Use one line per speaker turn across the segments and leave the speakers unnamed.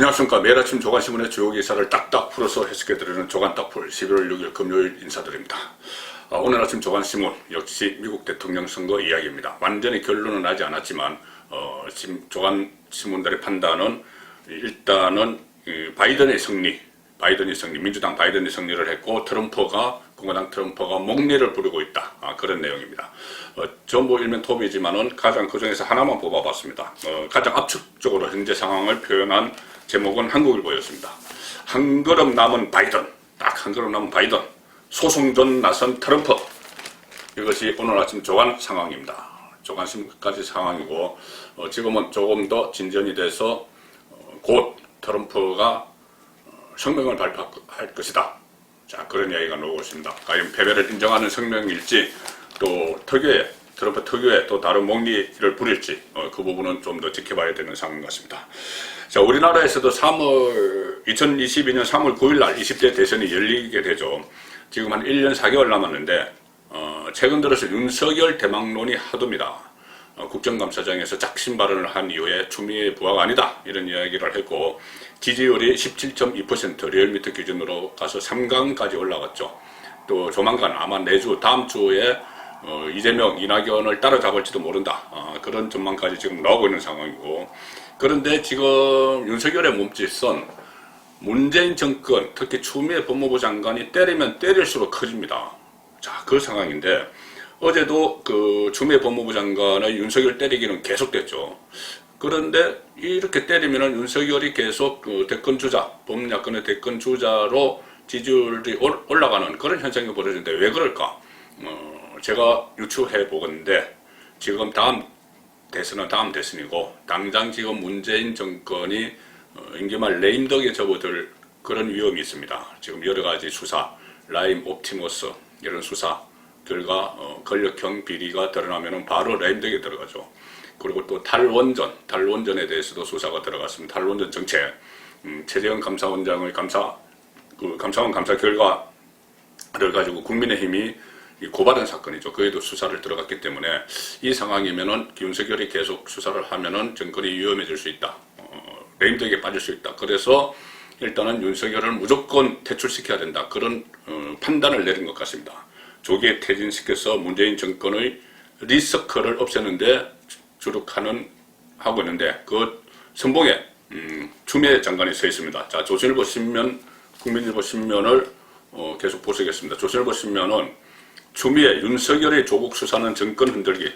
안녕하십니까. 매일 아침 조간신문의 주요 기사를 딱딱 풀어서 해석해드리는 조간딱풀 11월 6일 금요일 인사드립니다. 오늘 아침 조간신문 역시 미국 대통령 선거 이야기입니다. 완전히 결론은 나지 않았지만 지금 조간신문들의 판단은 일단은 바이든이 승리, 민주당 바이든이 승리를 했고 공화당 트럼프가 목리를 부리고 있다. 그런 내용입니다. 전부 일면 톱이지만은 가장 그 중에서 하나만 뽑아봤습니다. 가장 압축적으로 현재 상황을 표현한 제목은 한국일보였습니다. 한 걸음 남은 바이든, 딱 한 걸음 남은 바이든, 소송전 나선 트럼프. 이것이 오늘 아침 조간 상황입니다. 조간신문까지 상황이고 지금은 조금 더 진전이 돼서 곧 트럼프가 성명을 발표할 것이다. 자, 그런 이야기가 나오고 있습니다. 과연 패배를 인정하는 성명일지, 또 트럼프 특유의 또 다른 목리를 부릴지, 그 부분은 좀 더 지켜봐야 되는 상황인 것 같습니다. 자, 우리나라에서도 2022년 3월 9일 날 20대 대선이 열리게 되죠. 지금 한 1년 4개월 남았는데, 최근 들어서 윤석열 대망론이 하도입니다. 국정감사장에서 작심 발언을 한 이후에 추미애 부하가 아니다, 이런 이야기를 했고, 지지율이 17.2% 리얼미터 기준으로 가서 3강까지 올라갔죠. 또 조만간 아마 내주 다음 주에 이재명, 이낙연을 따라잡을지도 모른다, 그런 전망까지 지금 나오고 있는 상황이고, 그런데 지금 윤석열의 몸짓은 문재인 정권, 특히 추미애 법무부 장관이 때리면 때릴수록 커집니다. 자, 그 상황인데 어제도 그 추미애 법무부 장관의 윤석열 때리기는 계속됐죠. 그런데 이렇게 때리면은 윤석열이 계속 그 대권주자, 범야권의 대권주자로 지지율이 올라가는 그런 현상이 벌어지는데 왜 그럴까? 제가 유추해 보건데, 지금 다음 대선은 다음 대선이고, 당장 지금 문재인 정권이 임기 말 레임덕에 접어들 그런 위험이 있습니다. 지금 여러 가지 수사, 라임 옵티머스 이런 수사 결과 권력형 비리가 드러나면은 바로 레임덕에 들어가죠. 그리고 또 탈원전에 대해서도 수사가 들어갔습니다. 탈원전 정책, 최재형 감사원장의 감사원 감사 결과를 가지고 국민의힘이 고발한 사건이죠. 그에도 수사를 들어갔기 때문에 이 상황이면은 윤석열이 계속 수사를 하면은 정권이 위험해질 수 있다. 레임덕에 빠질 수 있다. 그래서 일단은 윤석열을 무조건 퇴출시켜야 된다. 그런 판단을 내린 것 같습니다. 조기에 퇴진시켜서 문재인 정권의 리서클을 없애는데 하고 있는데, 그 선봉에 추미애 장관이 서 있습니다. 자, 조선일보 신면, 국민일보 신면을 계속 보시겠습니다. 조선일보 신면은 추미애, 윤석열의 조국 수사는 정권 흔들기.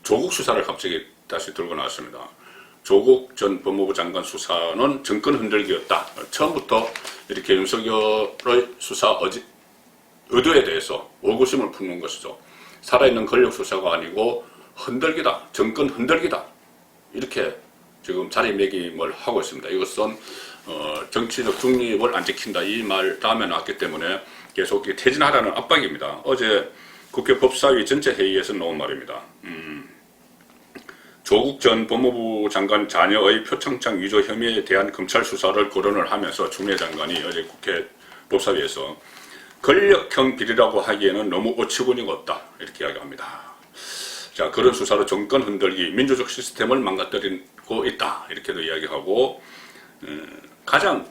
조국 수사를 갑자기 다시 들고 나왔습니다. 조국 전 법무부 장관 수사는 정권 흔들기였다. 처음부터 이렇게 윤석열의 수사 의도에 대해서 의구심을 품는 것이죠. 살아있는 권력 수사가 아니고 흔들기다, 정권 흔들기다, 이렇게 지금 자리매김을 하고 있습니다. 이것은 정치적 중립을 안 지킨다, 이 말 다음에 나왔기 때문에 계속 퇴진하라는 압박입니다. 어제 국회 법사위 전체 회의에서 나온 말입니다. 조국 전 법무부 장관 자녀의 표창장 위조 혐의에 대한 검찰 수사를 거론을 하면서 추미애 장관이 어제 국회 법사위에서 권력형 비리라고 하기에는 너무 어처구니가 없다, 이렇게 이야기합니다. 자, 그런 수사로 정권 흔들기, 민주적 시스템을 망가뜨리고 있다, 이렇게도 이야기하고, 가장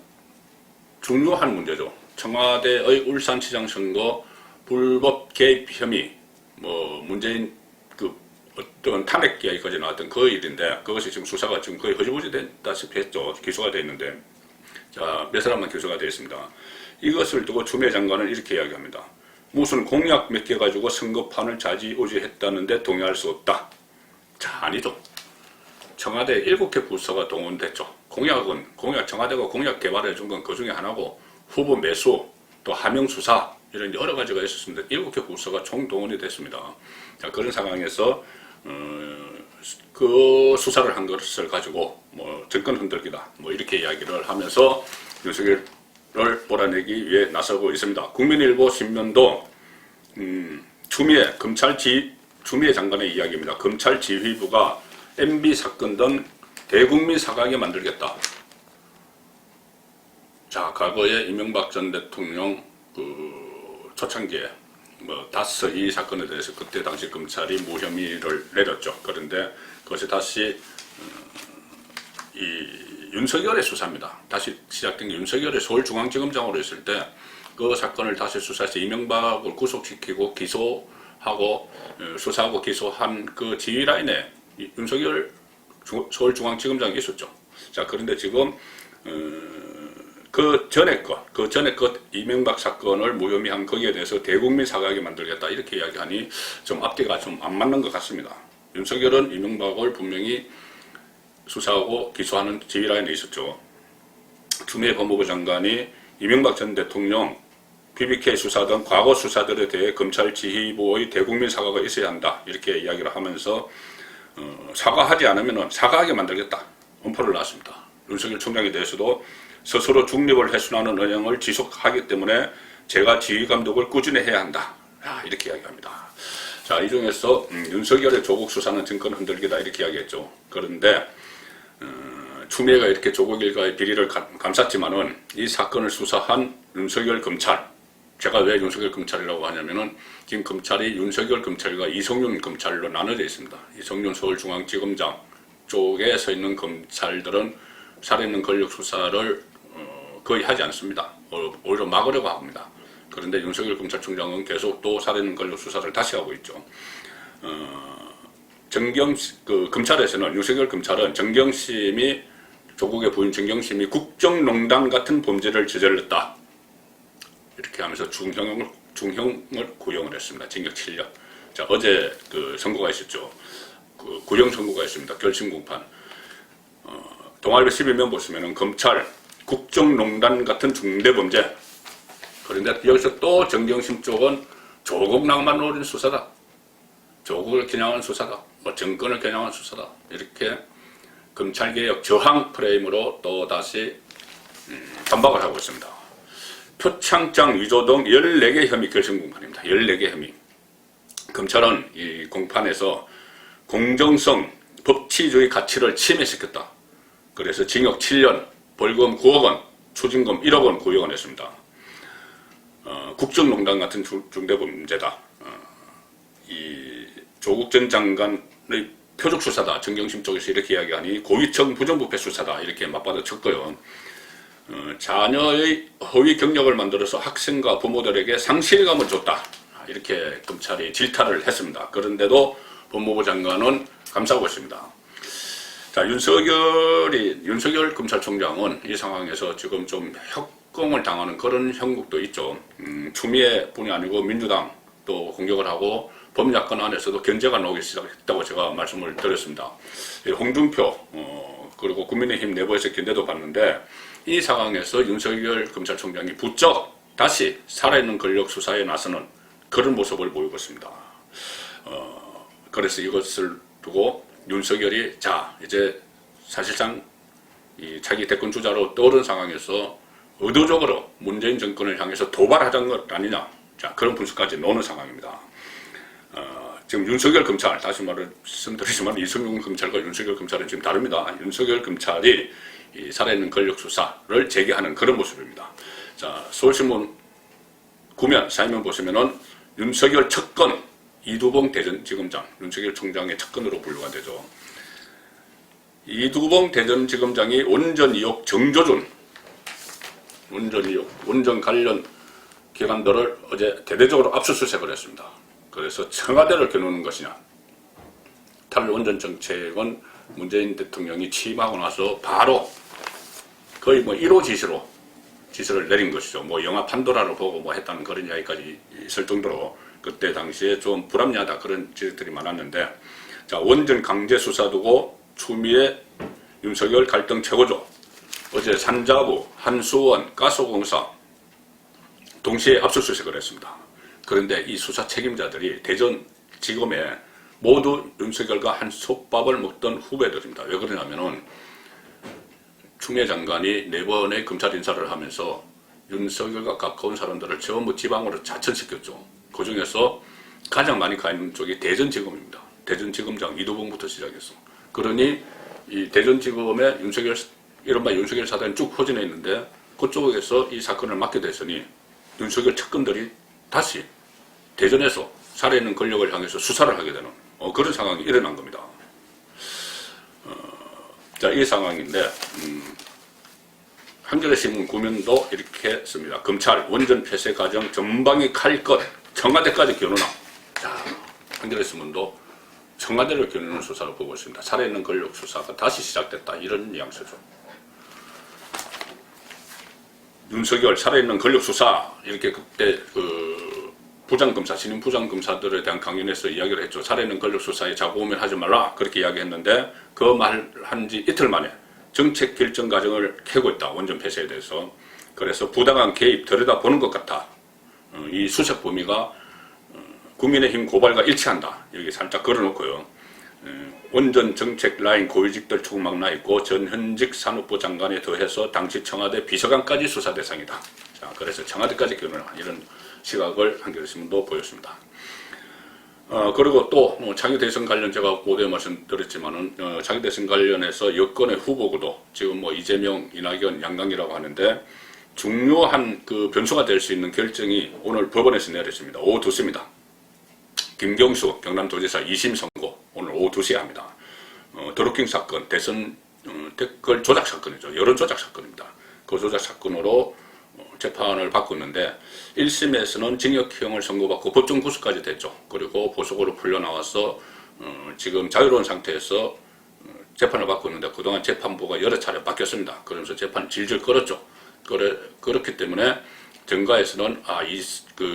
중요한 문제죠. 청와대의 울산시장 선거 불법 개입 혐의, 문재인 어떤 탄핵 이야기까지 나왔던 그 일인데, 그것이 지금 수사가 지금 거의 허지부지 됐다시피 했죠. 기소가 되어 있는데, 자, 몇 사람만 기소가 되어 있습니다. 이것을 두고 추미애 장관은 이렇게 이야기합니다. 무슨 공약 몇 개 가지고 선거판을 좌지우지했다는데 동의할 수 없다. 자, 아니죠. 청와대 7개 부서가 동원됐죠. 청와대가 공약 개발해 준 건 그 중에 하나고, 후보 매수, 또 하명 수사, 이런 여러 가지가 있었습니다. 7개 부서가 총 동원이 됐습니다. 자, 그런 상황에서 그 수사를 한 것을 가지고 정권 흔들기다, 이렇게 이야기를 하면서 윤석열을 몰아내기 위해 나서고 있습니다. 국민일보 신문도 추미애 장관의 이야기입니다. 검찰 지휘부가 MB 사건 등 대국민 사과하게 만들겠다. 자, 과거에 이명박 전 대통령 초창기에 다스 이 사건에 대해서 그때 당시 검찰이 무혐의를 내렸죠. 그런데 그것이 다시 이 윤석열의 수사입니다. 다시 시작된 게 윤석열의 서울중앙지검장으로 있을 때 그 사건을 다시 수사해서 이명박을 구속시키고 기소하고 수사하고 기소한 그 지휘 라인에 윤석열 서울중앙지검장이 있었죠. 자, 그런데 지금 그 전에 것 이명박 사건을 무혐의한 거기에 대해서 대국민 사과하게 만들겠다 이렇게 이야기하니 좀 앞뒤가 좀 안 맞는 것 같습니다. 윤석열은 이명박을 분명히 수사하고 기소하는 지휘 라인에 있었죠. 추미애 법무부 장관이 이명박 전 대통령 BBK 수사 등 과거 수사들에 대해 검찰 지휘부의 대국민 사과가 있어야 한다 이렇게 이야기를 하면서 사과하지 않으면 사과하게 만들겠다 엄포를 놨습니다. 윤석열 총장에 대해서도 스스로 중립을 훼손하는 언행을 지속하기 때문에 제가 지휘감독을 꾸준히 해야 한다 이렇게 이야기합니다. 자, 이 중에서 윤석열의 조국 수사는 증권 흔들기다 이렇게 이야기했죠. 그런데 추미애가 이렇게 조국 일가의 비리를 감쌌지만은 이 사건을 수사한 윤석열 검찰, 제가 왜 윤석열 검찰이라고 하냐면은 지금 검찰이 윤석열 검찰과 이성윤 검찰로 나눠져 있습니다. 이성윤 서울중앙지검장 쪽에 서 있는 검찰들은 살아있는 권력 수사를 거의 하지 않습니다. 오히려 막으려고 합니다. 그런데 윤석열 검찰총장은 계속 또 살아있는 권력 수사를 다시 하고 있죠. 검찰에서는 윤석열 검찰은 정경심이 조국의 부인 정경심이 국정농단 같은 범죄를 저질렀다. 이렇게 하면서 중형을 구형을 했습니다. 징역 7년. 자, 어제 그 선고가 있었죠. 그 구형 선고가 있습니다. 결심 공판. 동아일보 11면 보시면은 검찰 국정농단 같은 중대범죄. 그런데 여기서 또 정경심 쪽은 조국 낭만 노린 수사다. 조국을 겨냥한 수사다. 뭐 정권을 겨냥한 수사다. 이렇게 검찰개혁 저항 프레임으로 또 다시 반박을 하고 있습니다. 표창장 위조 등 14개 혐의 결심 공판입니다. 14개 혐의. 검찰은 이 공판에서 공정성, 법치주의 가치를 침해시켰다. 그래서 징역 7년, 벌금 9억 원, 추징금 1억 원 구형을 했습니다. 국정농단 같은 중대범죄다. 이 조국 전 장관의 표적 수사다. 정경심 쪽에서 이렇게 이야기하니 고위층 부정부패 수사다. 이렇게 맞받아 쳤고요. 자녀의 허위 경력을 만들어서 학생과 부모들에게 상실감을 줬다. 이렇게 검찰이 질타를 했습니다. 그런데도 법무부 장관은 감싸고 있습니다. 자, 윤석열 검찰총장은 이 상황에서 지금 좀 협공을 당하는 그런 형국도 있죠. 추미애뿐이 아니고 민주당 또 공격을 하고 범야권 안에서도 견제가 나오기 시작했다고 제가 말씀을 드렸습니다. 홍준표 그리고 국민의힘 내부에서 견제도 받는데 이 상황에서 윤석열 검찰총장이 부쩍 다시 살아있는 권력 수사에 나서는 그런 모습을 보이고 있습니다. 그래서 이것을 두고 윤석열이 자 이제 사실상 이 자기 대권 주자로 떠오른 상황에서 의도적으로 문재인 정권을 향해서 도발하자는 것 아니냐, 자 그런 분석까지 나오는 상황입니다. 지금 윤석열 검찰, 다시 말씀드리지만 이성윤 검찰과 윤석열 검찰은 지금 다릅니다. 윤석열 검찰이 이 살아있는 권력 수사를 재개하는 그런 모습입니다. 자, 서울신문 9면, 4면 보시면은 윤석열 척건 이두봉 대전지검장, 윤석열 총장의 척건으로 분류가 되죠. 이두봉 대전지검장이 원전 의혹 정조준, 원전 관련 기관들을 어제 대대적으로 압수수색을 했습니다. 그래서 청와대를 겨누는 것이냐. 탈원전 정책은 문재인 대통령이 취임하고 나서 바로 거의 뭐 1호 지시를 내린 것이죠. 뭐 영화 판도라를 보고 뭐 했다는 그런 이야기까지 있을 정도로 그때 당시에 좀 불합리하다 그런 지적들이 많았는데, 자 원전 강제 수사 두고 추미애 윤석열 갈등 최고조, 어제 산자부, 한수원, 가스공사 동시에 압수수색을 했습니다. 그런데 이 수사 책임자들이 대전지검에 모두 윤석열과 한솥밥을 먹던 후배들입니다. 왜 그러냐면은 추미애 장관이 4번의 검찰 인사를 하면서 윤석열과 가까운 사람들을 전부 지방으로 자천시켰죠. 그 중에서 가장 많이 가 있는 쪽이 대전지검입니다. 대전지검장 이두봉부터 시작해서. 그러니 이 대전지검에 이른바 윤석열 사단이 쭉 포진해 있는데 그쪽에서 이 사건을 맡게 됐으니 윤석열 측근들이 다시 대전에서 살아있는 권력을 향해서 수사를 하게 되는 그런 상황이 일어난 겁니다. 자, 이 상황인데 한겨레 신문 구면도 이렇게 씁니다. 검찰 원전 폐쇄 과정 전방위 칼 것 청와대까지 겨누나. 자, 한겨레 신문도 청와대를 겨누는 수사로 보고 있습니다. 살아있는 권력 수사가 다시 시작됐다. 이런 뉘앙스죠. 윤석열 살아있는 권력 수사 이렇게 그때 부장검사, 신임 부장검사들에 대한 강연에서 이야기를 했죠. 살아있는 권력 수사에 자고우면 하지 말라 그렇게 이야기했는데 그 말 한 지 이틀 만에 정책 결정 과정을 캐고 있다. 원전 폐쇄에 대해서. 그래서 부당한 개입 들여다보는 것 같아. 이 수색 범위가 국민의힘 고발과 일치한다. 여기 살짝 걸어놓고요. 원전 정책 라인 고위직들 초막 나 있고 전현직 산업부 장관에 더해서 당시 청와대 비서관까지 수사 대상이다. 자, 그래서 청와대까지 겨누나 이런 시각을 한겨레신문도 보였습니다. 그리고 또 자기 대선 관련 제가 고대 말씀드렸지만은 자기 대선 관련해서 여권의 후보구도 지금 이재명, 이낙연, 양강이라고 하는데 중요한 그 변수가 될 수 있는 결정이 오늘 법원에서 내렸습니다. 오후 2시입니다. 김경수 경남도지사 2심 선고 오늘 오후 2시에 합니다. 드루킹 사건, 대선 댓글 조작 사건이죠. 여론 조작 사건입니다. 그 조작 사건으로 재판을 받고 있는데 1심에서는 징역형을 선고받고 법정 구속까지 됐죠. 그리고 보석으로 풀려나와서 지금 자유로운 상태에서 재판을 받고 있는데 그동안 재판부가 여러 차례 바뀌었습니다. 그러면서 재판을 질질 끌었죠. 그렇기 때문에 정가에서는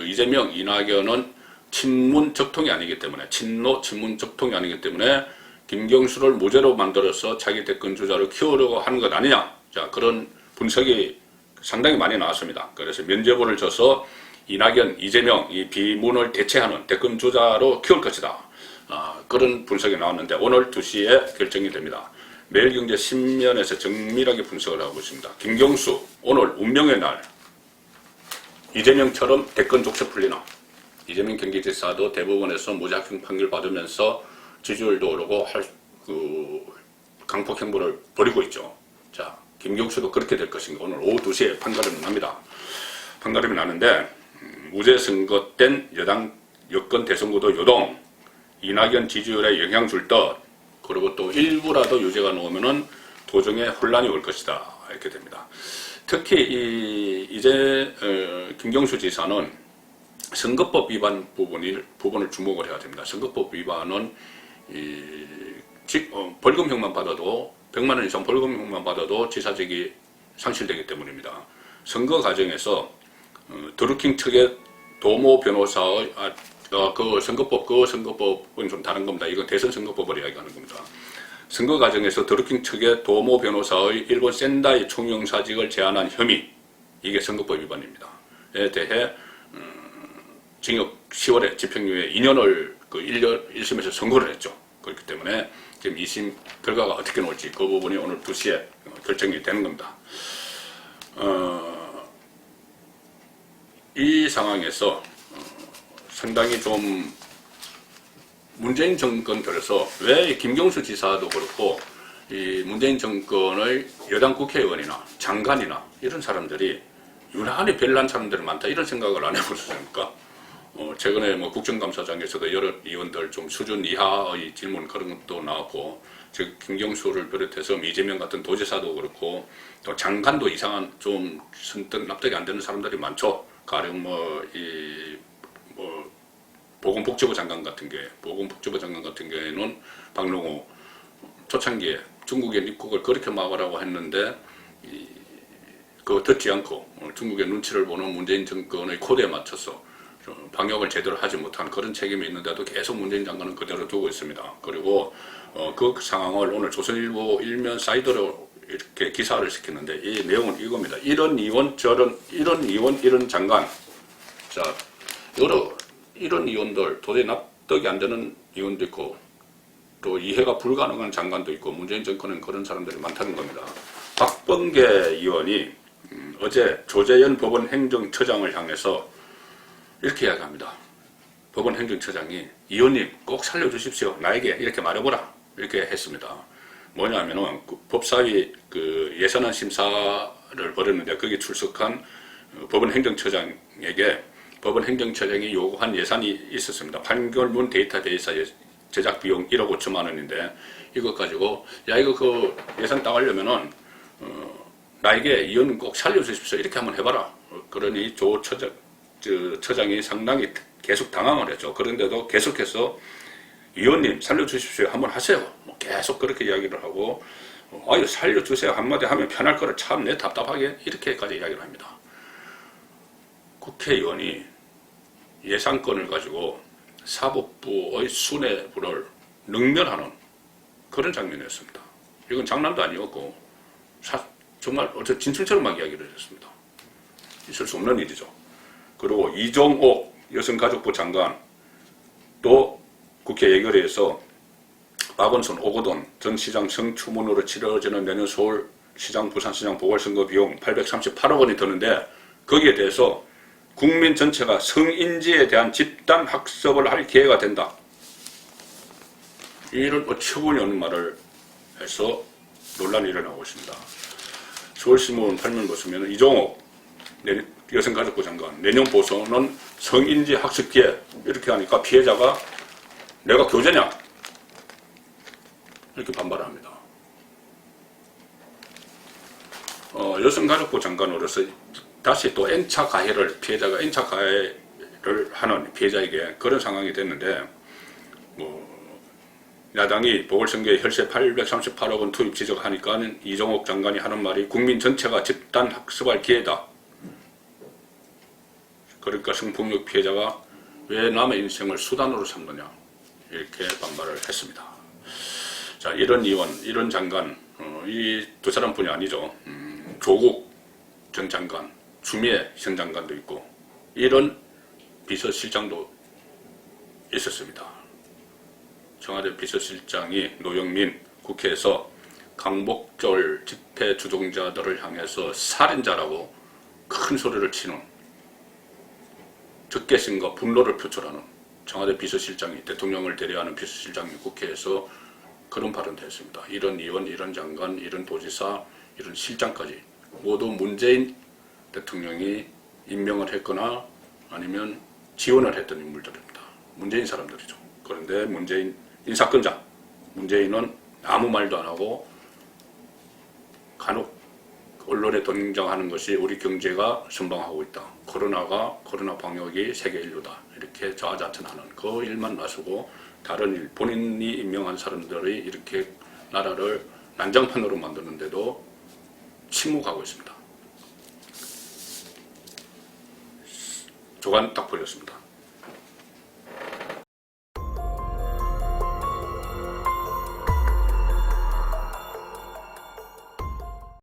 이재명, 이낙연은 친문 적통이 아니기 때문에 친문 적통이 아니기 때문에 김경수를 무죄로 만들어서 자기 대권 주자를 키우려고 하는 것 아니냐. 자, 그런 분석이 상당히 많이 나왔습니다. 그래서 면죄부를 줘서 이낙연, 이재명 이 비문을 대체하는 대권 주자로 키울 것이다. 그런 분석이 나왔는데 오늘 2시에 결정이 됩니다. 매일경제 신면에서 정밀하게 분석을 하고 있습니다. 김경수 오늘 운명의 날. 이재명처럼 대권 족쇄 풀리나. 이재명 경기지사도 대법원에서 무죄학형 판결 받으면서 지지율도 오르고 강폭 행보를 벌이고 있죠. 자, 김경수도 그렇게 될 것인가. 오늘 오후 2시에 판가름이 납니다. 판가름이 나는데 무죄 선고된 여권 대선구도 요동, 이낙연 지지율에 영향 줄 듯, 그리고 또 일부라도 유죄가 나오면은 도정에 혼란이 올 것이다. 이렇게 됩니다. 특히 김경수 지사는 선거법 위반 부분을 주목을 해야 됩니다. 선거법 위반은 벌금형만 받아도 100만 원 이상 벌금형만 받아도 지사직이 상실되기 때문입니다. 선거 과정에서 드루킹 측의 도모 변호사의 그 선거법은 좀 다른 겁니다. 이건 대선 선거법을 이야기하는 겁니다. 선거 과정에서 드루킹 측의 도모 변호사의 일본 센다이 총영사직을 제안한 혐의, 이게 선거법 위반입니다. 에 대해 징역 10월에 집행유예 2년을 1심에서 선고를 했죠. 그렇기 때문에 지금 2심 결과가 어떻게 나올지 그 부분이 오늘 2시에 결정이 되는 겁니다. 이 상황에서 상당히 좀 문재인 정권 들어서 왜 김경수 지사도 그렇고 이 문재인 정권의 여당 국회의원이나 장관이나 이런 사람들이 유난히 별난 사람들이 많다 이런 생각을 안 해보셨습니까? 최근에 국정감사장에서도 여러 의원들 좀 수준 이하의 질문 그런 것도 나왔고, 즉 김경수를 비롯해서 이재명 같은 도지사도 그렇고 또 장관도 이상한 좀 선뜻 납득이 안 되는 사람들이 많죠. 가령 보건복지부 장관 같은 경우에는 박능호 초창기에 중국의 입국을 그렇게 막으라고 했는데 그거 듣지 않고 중국의 눈치를 보는 문재인 정권의 코드에 맞춰서 방역을 제대로 하지 못한 그런 책임이 있는데도 계속 문재인 장관은 그대로 두고 있습니다. 그리고 그 상황을 오늘 조선일보 일면 사이드로 이렇게 기사를 시켰는데 이 내용은 이겁니다. 이런 의원, 이런 의원, 이런 장관. 자, 이런 의원들 도저히 납득이 안 되는 의원도 있고 또 이해가 불가능한 장관도 있고 문재인 정권은 그런 사람들이 많다는 겁니다. 박범계 의원이 어제 조재현 법원 행정처장을 향해서 이렇게 이야기합니다. 법원 행정처장이 의원님 꼭 살려주십시오. 나에게 이렇게 말해보라. 이렇게 했습니다. 뭐냐면은 법사위 예산안 심사를 벌였는데 거기에 출석한 법원 행정처장에게 법원 행정처장이 요구한 예산이 있었습니다. 판결문 데이터베이스 제작 비용 1억 5천만 원인데 이것 가지고 이거 예산 따가려면은 나에게 의원 꼭 살려주십시오. 이렇게 한번 해봐라. 그러니 조 처장이 상당히 계속 당황을 했죠. 그런데도 계속해서 의원님 살려주십시오. 한번 하세요. 뭐 계속 그렇게 이야기를 하고 아유 살려주세요. 한마디 하면 편할 거를 참 내 답답하게 이렇게까지 이야기를 합니다. 국회의원이 예산권을 가지고 사법부의 수뇌부를 능멸하는 그런 장면이었습니다. 이건 장난도 아니었고 정말 어째 진실처럼 막 이야기를 했습니다. 있을 수 없는 일이죠. 그리고 이종옥 여성가족부 장관 또 국회 예결위에서 박원순, 오거돈 전 시장 성추문으로 치러지는 내년 서울시장, 부산시장 보궐선거 비용 838억 원이 드는데 거기에 대해서 국민 전체가 성인지에 대한 집단 학습을 할 기회가 된다. 이런 어처구니 없는 말을 해서 논란이 일어나고 있습니다. 서울신문 8면 보시면 이종옥 여성가족부 장관 내년 보선은 성인지 학습 기회 이렇게 하니까 피해자가 내가 교재냐 이렇게 반발합니다. 여성가족부 장관으로서 다시 또 N차 가해를 피해자가 N차 가해를 하는 피해자에게 그런 상황이 됐는데 야당이 보궐선거에 혈세 838억 원 투입 지적하니까 이종옥 장관이 하는 말이 국민 전체가 집단 학습할 기회다. 그러니까 성폭력 피해자가 왜 남의 인생을 수단으로 삼느냐 이렇게 반발을 했습니다. 자, 이런 의원, 이런 장관, 이 두 사람뿐이 아니죠. 조국 전 장관, 추미애 전 장관도 있고 이런 비서실장도 있었습니다. 청와대 비서실장이 노영민 국회에서 강복절 집회 주동자들을 향해서 살인자라고 큰 소리를 치는 적개심과 분노를 표출하는 청와대 비서실장이 대통령을 대리하는 비서실장이 국회에서 그런 발언도 했습니다. 이런 의원, 이런 장관, 이런 도지사, 이런 실장까지 모두 문재인 대통령이 임명을 했거나 아니면 지원을 했던 인물들입니다. 문재인 사람들이죠. 그런데 문재인 인사권자 문재인은 아무 말도 안 하고 간혹 언론에 등장하는 것이 우리 경제가 선방하고 있다. 코로나 방역이 세계 인류다. 이렇게 자아자찬하는 그 일만 나서고 다른 일, 본인이 임명한 사람들이 이렇게 나라를 난장판으로 만드는데도 침묵하고 있습니다. 조간 딱 보였습니다.